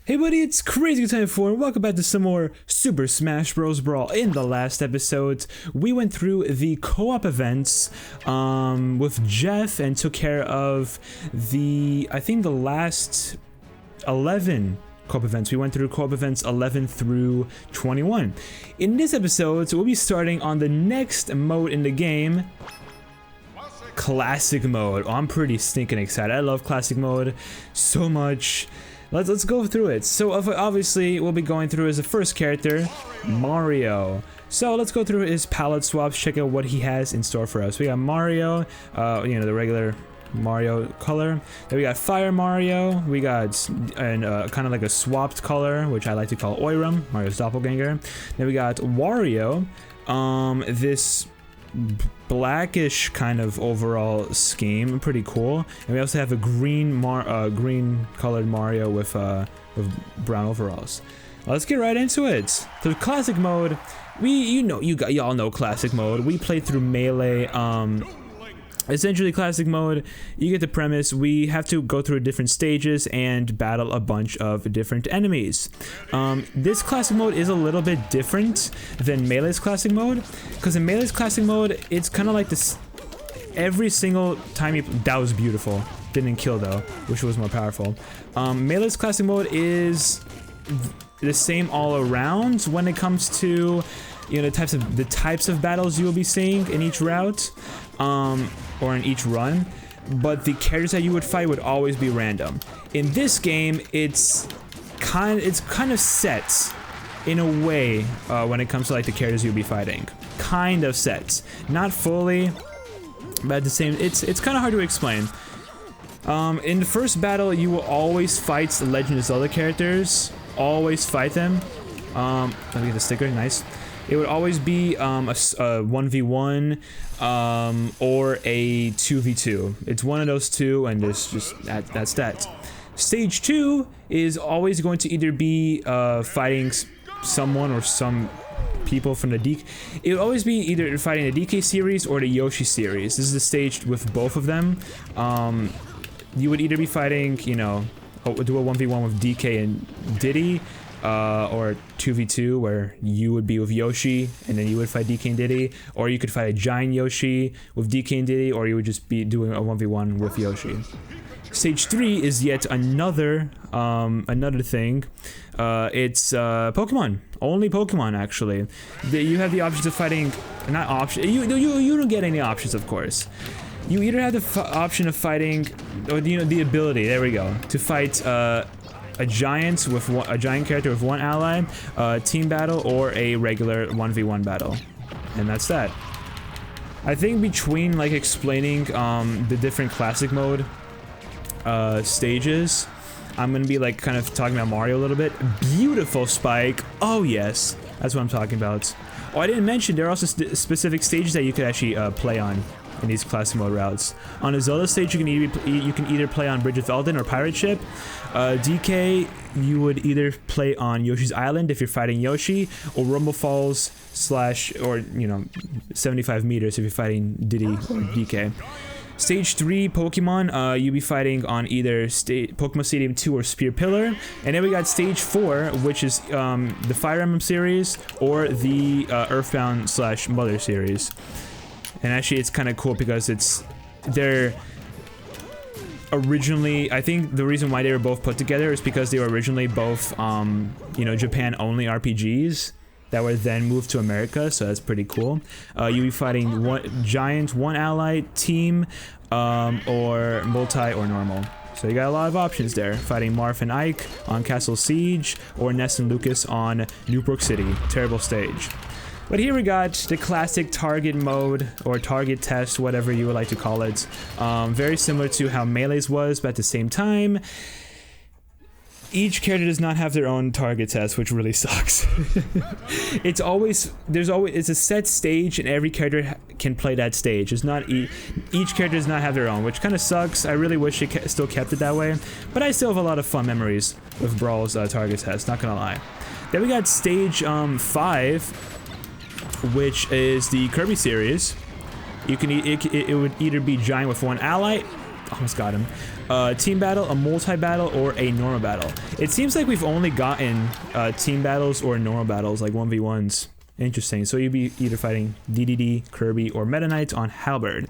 Hey buddy, it's Crazy Time 4 and welcome back to some more Super Smash Bros. Brawl. In the last episode, we went through the co-op events with Jeff and took care of I think the last 11 co-op events. We went through co-op events 11 through 21. In this episode, we'll be starting on the next mode in the game, Classic Mode. Oh, I'm pretty stinking excited. I love Classic Mode so much. Let's go through it. So obviously we'll be going through as the first character, Mario. So let's go through his palette swaps, check out what he has in store for us. We got Mario, the regular Mario color. Then we got Fire Mario. We got kind of like a swapped color, which I like to call Olimar, Mario's doppelganger. Then we got Wario, this blackish kind of overall scheme, pretty cool. And we also have a green colored Mario with brown overalls. Let's get right into it. So classic mode, y'all know classic mode. We played through Melee. Essentially, classic mode, you get the premise. We have to go through different stages and battle a bunch of different enemies. This classic mode is a little bit different than Melee's classic mode, because in Melee's classic mode, it's kind of like this. Every single time that was beautiful. Didn't kill though, which was more powerful. Melee's classic mode is the same all around when it comes to the types of battles you will be seeing in each route. Or in each run, but the characters that you would fight would always be random. In this game, it's kind of set in a way when it comes to like the characters you'll be fighting. Kind of set, not fully, but at the same, it's kind of hard to explain. In the first battle, you will always fight the Legend of Zelda characters. Always fight them. Let me get the sticker. Nice. It would always be a 1v1 or a 2v2. It's one of those two, and it's just that's that. Stage 2 is always going to either be fighting someone or some people from the DK. It would always be either fighting the DK series or the Yoshi series. This is the stage with both of them. You would either be fighting, do a 1v1 with DK and Diddy. Or 2v2 where you would be with Yoshi and then you would fight DK and Diddy, or you could fight a giant Yoshi with DK and Diddy, or you would just be doing a 1v1 with Yoshi. Stage 3 is yet another thing. It's Pokemon. Only Pokemon, actually. You have the options of fighting, not option. You don't get any options, of course. You either have the option of fighting, or the ability. There we go, to fight a giant character with one ally, team battle, or a regular 1v1 battle, and that's that. I think between like explaining the different classic mode stages, I'm gonna be like kind of talking about Mario a little bit. Beautiful spike. Oh yes, that's what I'm talking about. Oh, I didn't mention there are also specific stages that you could actually play on in these classic mode routes. On a Zelda stage, you can either play on Bridge of Eldin or Pirate Ship. DK, you would either play on Yoshi's Island if you're fighting Yoshi, or Rumble Falls or 75 meters if you're fighting Diddy or DK. Stage 3 Pokemon, you'll be fighting on either Pokemon Stadium 2 or Spear Pillar. And then we got Stage 4, which is the Fire Emblem series or the Earthbound / Mother series. And actually, it's kind of cool because they're originally, I think the reason why they were both put together is because they were originally both, Japan-only RPGs that were then moved to America, so that's pretty cool. You'll be fighting one giant, one ally, team, or multi or normal. So you got a lot of options there. Fighting Marth and Ike on Castle Siege, or Ness and Lucas on Newbrook City. Terrible stage. But here we got the classic target mode, or target test, whatever you would like to call it. Very similar to how Melee's was, but at the same time, each character does not have their own target test, which really sucks. It's a set stage, and every character can play that stage. It's not each character does not have their own, which kind of sucks. I really wish it still kept it that way, but I still have a lot of fun memories with Brawl's target test, not gonna lie. Then we got stage 5. Which is the Kirby series. You can it would either be giant with one ally, almost got him, a team battle, a multi-battle, or a normal battle. It seems like we've only gotten team battles or normal battles, like 1v1s. Interesting. So you'd be either fighting DDD, Kirby, or Meta Knight on Halberd.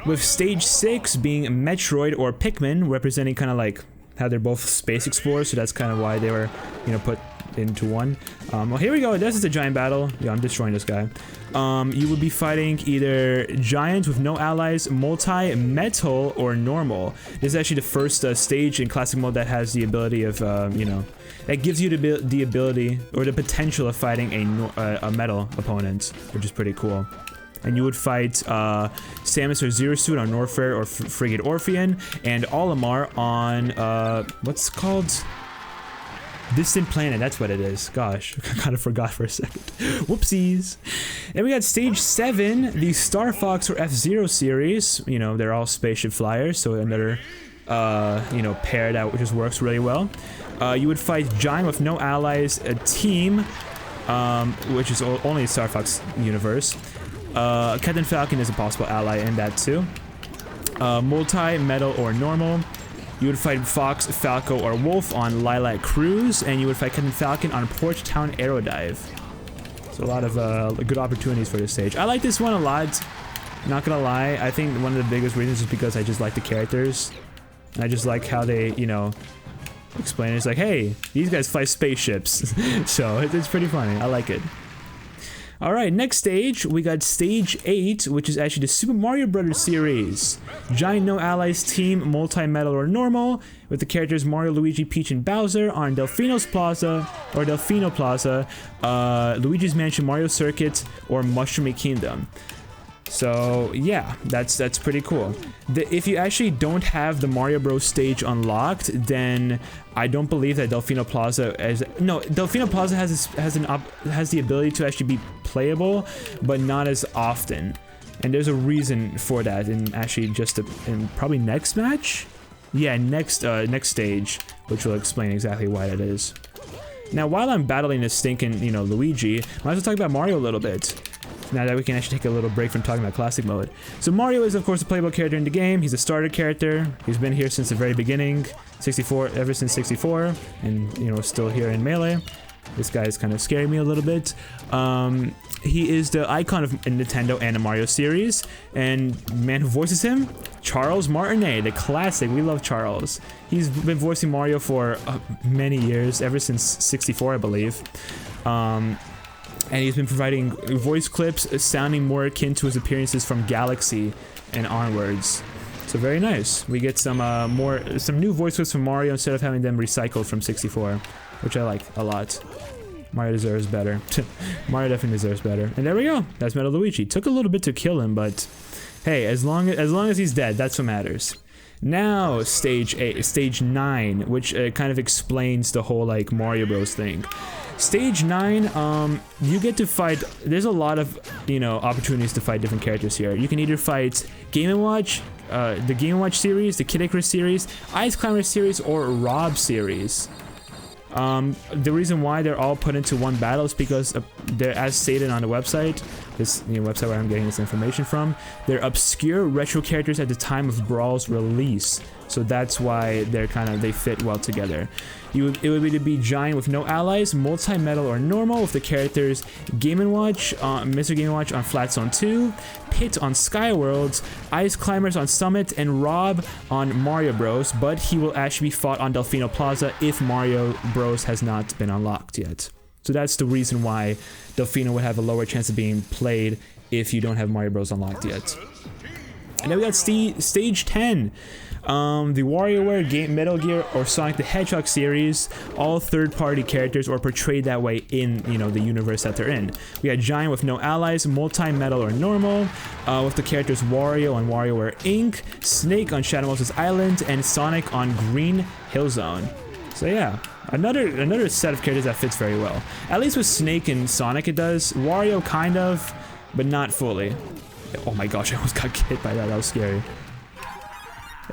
With stage 6 being Metroid or Pikmin, representing kind of like how they're both space explorers, so that's kind of why they were, you know, put into one. Well, here we go. This is a giant battle. Yeah, I'm destroying this guy. You would be fighting either giant with no allies, multi-metal, or normal. This is actually the first stage in classic mode that has the ability of, you know, that gives you the ability or the potential of fighting a metal opponent, which is pretty cool. And you would fight Samus or Zero Suit on Norfair or Frigate Orpheon, and Olimar on, what's it called? Distant Planet, that's what it is. Gosh, I kind of forgot for a second. Whoopsies. And we got stage 7, the Star Fox or F-Zero series. You know, they're all spaceship flyers, so another, you know, pair that just works really well. You would fight Giant with no allies, a team, which is only Star Fox universe. Captain Falcon is a possible ally in that too. Multi-metal or normal. You would fight Fox, Falco, or Wolf on Lilac Cruise, and you would fight Captain Falcon on Port Town Aerodive. So a lot of good opportunities for this stage. I like this one a lot. Not gonna lie, I think one of the biggest reasons is because I just like the characters. I just like how they, you know, explain it. It's like, hey, these guys fly spaceships. So it's pretty funny. I like it. Alright, next stage, we got stage 8, which is actually the Super Mario Brothers series. Giant no allies team, multi-metal or normal, with the characters Mario, Luigi, Peach, and Bowser on Delfino Plaza, Luigi's Mansion, Mario Circuit, or Mushroomy Kingdom. So yeah, that's pretty cool. If you actually don't have the Mario Bros stage unlocked, then I don't believe that Delfino Plaza Delfino Plaza has the ability to actually be playable, but not as often. And there's a reason for that. In actually in probably next match, yeah, next stage, which will explain exactly why that is. Now, while I'm battling this stinking, you know, Luigi, might as well talk about Mario a little bit. Now that we can actually take a little break from talking about classic mode. So Mario is of course a playable character in the game. He's a starter character. He's been here since the very beginning, ever since 64, and you know, still here in Melee. This guy is kind of scaring me a little bit. He is the icon of Nintendo and the Mario series, and the man who voices him, Charles Martinet, the classic. We love Charles. He's been voicing Mario for many years, ever since 64, I believe. And he's been providing voice clips sounding more akin to his appearances from Galaxy and onwards. So very nice. We get some new voice clips from Mario instead of having them recycled from 64, which I like a lot. Mario deserves better. Mario definitely deserves better. And there we go. That's Metal Luigi. Took a little bit to kill him, but hey, as long as he's dead, that's what matters. Now, stage 9, which kind of explains the whole like Mario Bros thing. Stage 9, you get to fight. There's a lot of, you know, opportunities to fight different characters here. You can either fight Game & Watch, the Game & Watch series, the Kid Icarus series, Ice Climber series, or Rob series. The reason why they're all put into one battle is because they're, as stated on the website, this website where I'm getting this information from, they're obscure retro characters at the time of Brawl's release. So that's why they fit well together. It would either be Giant with no allies, multi-metal or normal with the characters Game & Watch, Mr. Game & Watch on Flat Zone 2, Pit on Skyworlds, Ice Climbers on Summit, and Rob on Mario Bros. But he will actually be fought on Delfino Plaza if Mario Bros. Has not been unlocked yet. So that's the reason why Delfino would have a lower chance of being played if you don't have Mario Bros. Unlocked yet. And then we got stage 10. The WarioWare, Metal Gear, or Sonic the Hedgehog series, all third-party characters or portrayed that way in, you know, the universe that they're in. We got Giant with no allies, multi-metal or normal, with the characters Wario on WarioWare Inc., Snake on Shadow Moses Island, and Sonic on Green Hill Zone. So yeah, another set of characters that fits very well. At least with Snake and Sonic it does. Wario kind of, but not fully. Oh my gosh, I almost got hit by that. That was scary.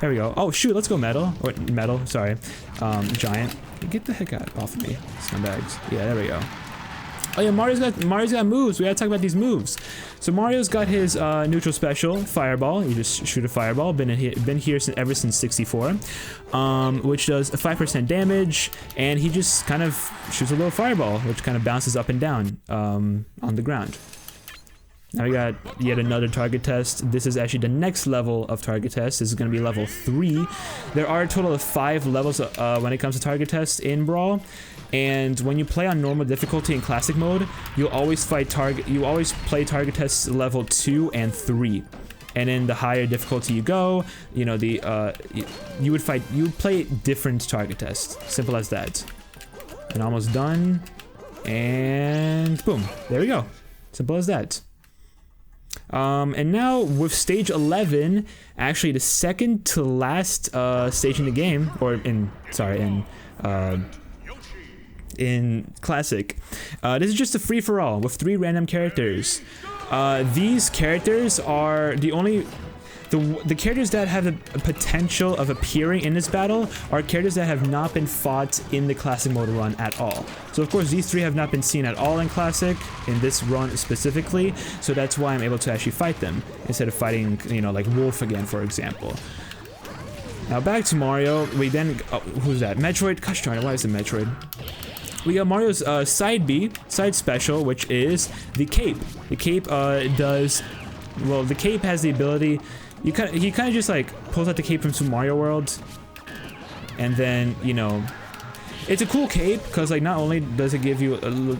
There we go. Oh shoot, let's go metal. Or metal, sorry. Giant. Get the heck off of me, scumbags. Yeah, there we go. Oh yeah, Mario's got moves. We gotta talk about these moves. So Mario's got his neutral special, Fireball. You just shoot a fireball. Been here ever since 64, which does a 5% damage, and he just kind of shoots a little fireball, which kind of bounces up and down on the ground. Now we got yet another target test. This is actually the next level of target test. This is going to be level 3. There are a total of 5 levels when it comes to target tests in Brawl. And when you play on normal difficulty in classic mode, you'll always play target tests level 2 and 3. And in the higher difficulty you go, you know, you would play different target tests. Simple as that. And almost done. And boom, there we go. Simple as that. And now with stage 11, actually the second to last stage in the game, or in classic, this is just a free-for-all with 3 random characters. These characters are the characters that have the potential of appearing in this battle are characters that have not been fought in the classic mode run at all. So of course these 3 have not been seen at all in classic, in this run specifically, so that's why I'm able to actually fight them, instead of fighting, you know, like Wolf again, for example. Now back to Mario, we then, who's that? Metroid? Gosh darn it, why is it Metroid? We got Mario's side special, which is the cape. The cape the cape has the ability, he kind of just like pulls out the cape from Super Mario World, and then, you know, it's a cool cape because like not only does it give you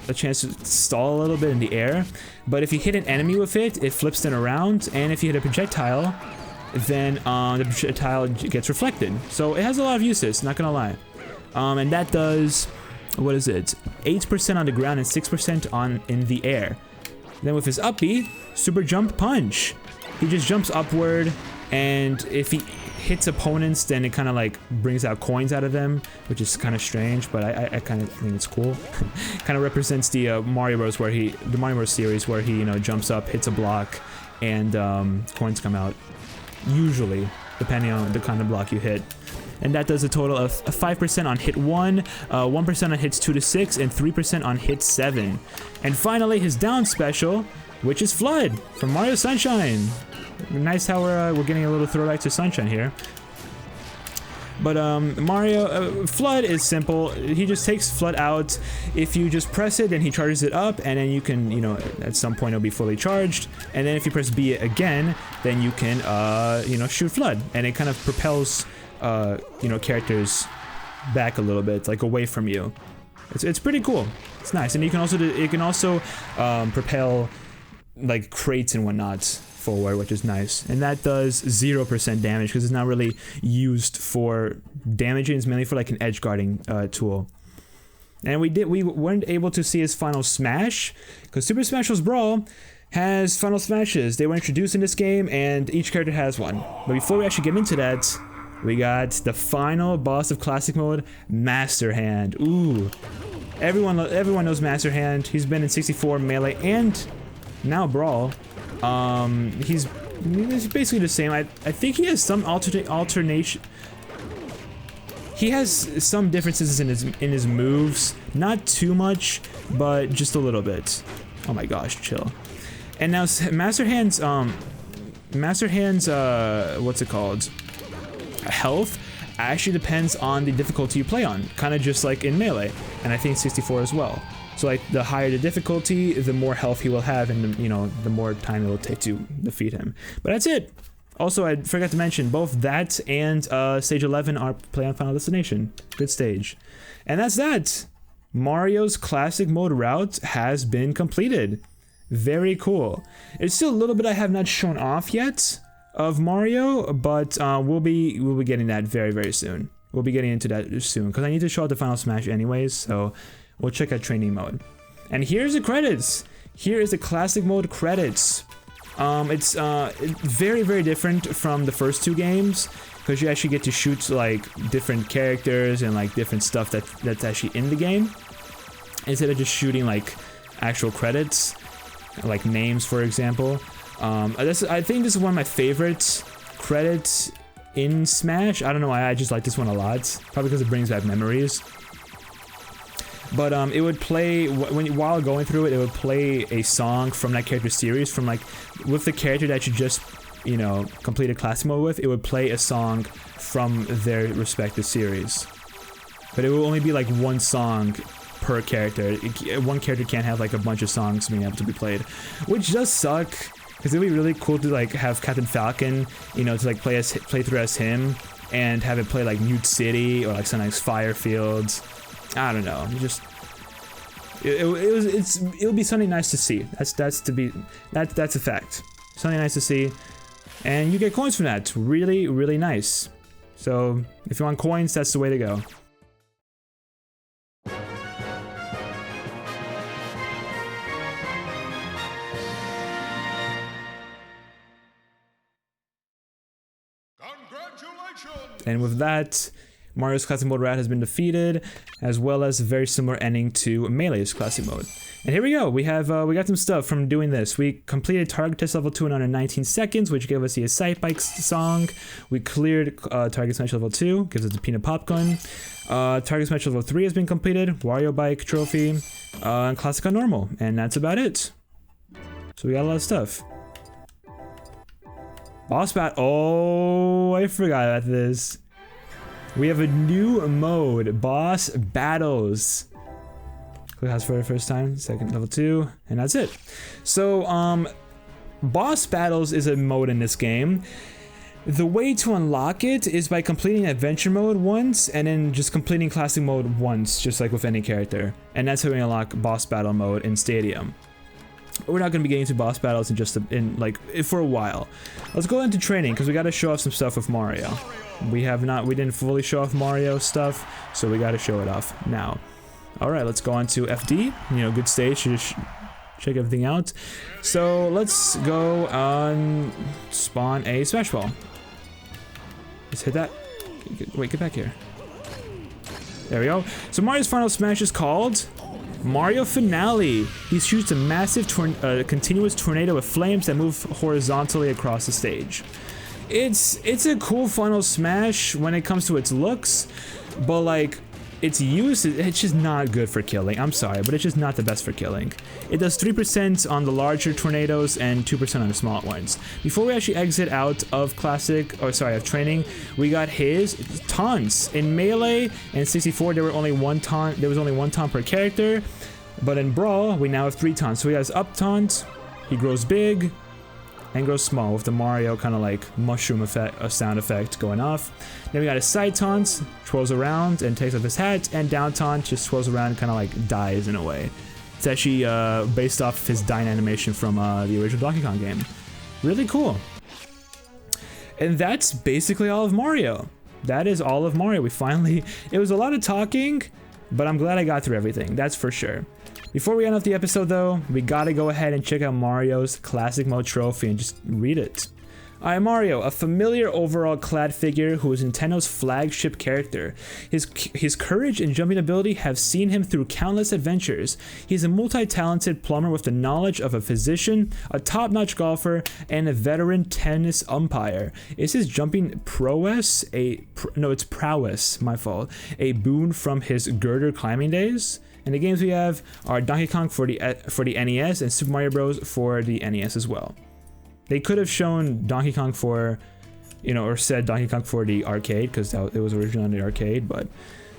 a chance to stall a little bit in the air, but if you hit an enemy with it, it flips them around, and if you hit a projectile, then the projectile gets reflected. So it has a lot of uses, not gonna lie. And that does, what is it? 8% on the ground and 6% in the air. Then with his up B, super jump punch. He just jumps upward, and if he hits opponents, then it kind of like brings out coins out of them, which is kind of strange, but I kind of think it's cool. Kind of represents the Mario Bros. The Mario Bros. Series where he, you know, jumps up, hits a block, and coins come out. Usually, depending on the kind of block you hit. And that does a total of 5% on hit 1, 1% on hits 2 to 6, and 3% on hit 7. And finally, his down special, which is Flood from Mario Sunshine. Nice how we're getting a little throwback to Sunshine here. But Flood is simple. He just takes Flood out. If you just press it, then he charges it up, and then you can, you know, at some point it'll be fully charged. And then if you press B again, then you can, you know, shoot Flood, and it kind of propels, you know, characters back a little bit, like away from you. It's pretty cool. It's nice, and you can also propel like crates and whatnot forward, which is nice. And that does 0% damage because it's not really used for damaging. It's mainly for like an edge guarding tool. And we weren't able to see his final smash because Super Smash Bros. Brawl has final smashes. They were introduced in this game, and each character has one. But before we actually get into that, we got the final boss of classic mode, Master Hand. Ooh, everyone knows Master Hand. He's been in 64, Melee, and now Brawl. He's basically the same. I think he has some alternation. He has some differences in his moves. Not too much, but just a little bit. Oh my gosh, chill. And now Master Hand's what's it called? Health actually depends on the difficulty you play on, kind of just like in Melee, and I think 64 as well. So like the higher the difficulty, the more health he will have, and you know, the more time it will take to defeat him. But that's it. Also, I forgot to mention both that and stage 11 are play on Final Destination. Good stage. And that's that. Mario's classic mode route has been completed. Very cool. It's still a little bit I have not shown off yet of Mario, but we'll be getting that very soon. We'll be getting into that soon because I need to show out the Final Smash anyways, so we'll check out training mode. And here's the credits. Here is the classic mode credits. It's very different from the first 2 games because you actually get to shoot like different characters and like different stuff that's actually in the game instead of just shooting like actual credits, like names, for example. I think this is one of my favorite credits in Smash. I don't know why, I just like this one a lot. Probably because it brings back memories. but it would play while going through it. It would play a song from that character series, from like with the character that you just, you know, completed classic mode with. It would play a song from their respective series, but it will only be like one song per character. One character can't have like a bunch of songs being able to be played, which does suck, because it'd be really cool to like have Captain Falcon, you know, to like play through as him, and have it play like Newt City or like some nice Firefields. I don't know. It'll be something nice to see. That's a fact. Something nice to see, and you get coins from that. Really, really nice. So if you want coins, that's the way to go. And with that, Mario's Classic Mode route has been defeated, as well as a very similar ending to Melee's Classic Mode. And here we go. We got some stuff from doing this. We completed Target Test Level 2 in under 19 seconds, which gave us the Excite Bike song. We cleared Target Smash Level 2, gives us the Peanut Pop Gun. Target Smash Level 3 has been completed, Wario Bike Trophy, and Classic on Normal. And that's about it. So we got a lot of stuff. Boss Bat. Oh, I forgot about this. We have a new mode, Boss Battles. Click house for the first time, second level 2, and that's it. So, Boss Battles is a mode in this game. The way to unlock it is by completing Adventure Mode once, and then just completing Classic Mode once, just like with any character. And that's how we unlock Boss Battle Mode in Stadium. We're not going to be getting to boss battles for a while. Let's go into training, because we got to show off some stuff with Mario. We didn't fully show off Mario stuff, so we got to show it off now. Alright, let's go on to FD. You know, good stage to just check everything out. So let's go on spawn a Smash Ball. Let's hit that. Wait, get back here. There we go. So Mario's final smash is called Mario Finale. He shoots a massive continuous tornado of flames that move horizontally across the stage. It's a cool final smash when it comes to its looks, but like its use, it's just not good for killing. I'm sorry, but it's just not the best for killing. It does 3% on the larger tornadoes and 2% on the small ones. Before we actually exit out of of training, we got his taunts. In Melee and 64, there was only one taunt per character, but in Brawl, we now have 3 taunts. So he has up taunt, he grows big, and grows small with the Mario kind of like mushroom effect, a sound effect going off. Then we got his side taunt, twirls around and takes off his hat, and down taunt just twirls around and kind of like dies in a way. It's actually based off his dying animation from the original Donkey Kong game. Really cool. And that's basically all of Mario. That is all of Mario. It was a lot of talking, but I'm glad I got through everything, that's for sure. Before we end off the episode though, we gotta go ahead and check out Mario's Classic Mode trophy and just read it. I am Mario, a familiar overall clad figure who is Nintendo's flagship character. His courage and jumping ability have seen him through countless adventures. He's a multi-talented plumber with the knowledge of a physician, a top-notch golfer, and a veteran tennis umpire. Is his jumping prowess it's prowess, my fault, a boon from his girder climbing days? And the games we have are Donkey Kong for the NES and Super Mario Bros. For the NES as well. They could have shown Donkey Kong for, or said Donkey Kong for the arcade, because it was originally on the arcade, but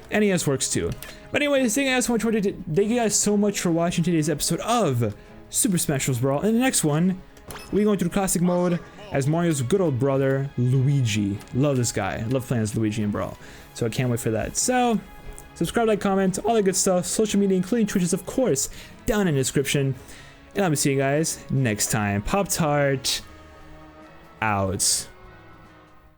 NES works too. But anyways, thank you guys so much for watching today's episode of Super Smash Bros. Brawl. In the next one, we're going through Classic Mode as Mario's good old brother, Luigi. Love this guy. Love playing as Luigi in Brawl. So I can't wait for that. So, subscribe, like, comment, all that good stuff. Social media, including Twitches, of course, down in the description. And I'll be seeing you guys next time. Pop-Tart out.